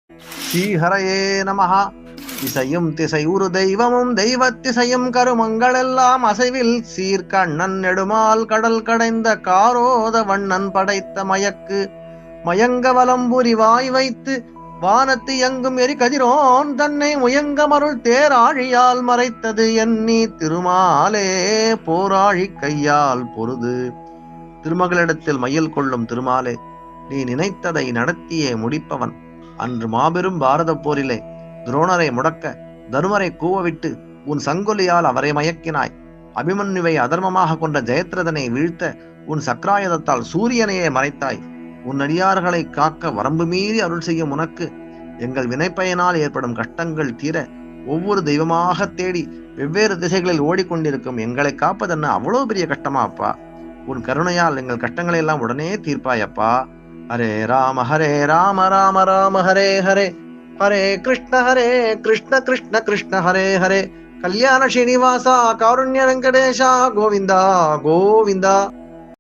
ஸ்ரீஹரயே நமஹ. இசையும் திசையுறு தெய்வமும் தெய்வத்திசையும் கருமங்களெல்லாம் அசைவில் சீர்கண்ணன் நெடுமால் கடல் கடைந்த காரோத வண்ணன் படைத்த மயக்கு மயங்க வலம்புரி வாய் வைத்து வானத்து எங்கும் எரி கதிரோன் தன்னை முயங்கமருள் தேராழியால் மறைத்தது எண்ணி திருமாலே போராழி கையால் பொருது. திருமகளிடத்தில் மையல் கொள்ளும் திருமாலே, நீ நினைத்ததை நடத்தியே முடிப்பவன். அன்று மாபெரும் பாரத போரிலே துரோணரை முடக்க தருமரை கூவவிட்டு உன் சங்கொலியால் அவரை மயக்கினாய். அபிமன்யுவை அதர்மமாக கொண்ட ஜெயத்ரதனை வீழ்த்த உன் சக்ராயுதத்தால் சூரியனையே மறைத்தாய். உன் அடியார்களை காக்க வரம்பு மீறி அருள் செய்யும் உனக்கு எங்கள் வினைப்பயனால் ஏற்படும் கஷ்டங்கள் தீர ஒவ்வொரு தெய்வமாக தேடி வெவ்வேறு திசைகளில் ஓடிக்கொண்டிருக்கும் எங்களை காப்பதென்ன அவ்வளவு பெரிய கஷ்டமா அப்பா? உன் கருணையால் எங்கள் கஷ்டங்களை எல்லாம் உடனே தீர்ப்பாயப்பா. ஹரே ராம ராம ராம ஹரே ஹரே, ஹரே கிருஷ்ண கிருஷ்ண கிருஷ்ண ஹரே ஹரே, கல்யாண ஸ்ரீனிவாசா காருண்ய வெங்கடேஷா கோவிந்தா கோவிந்தா.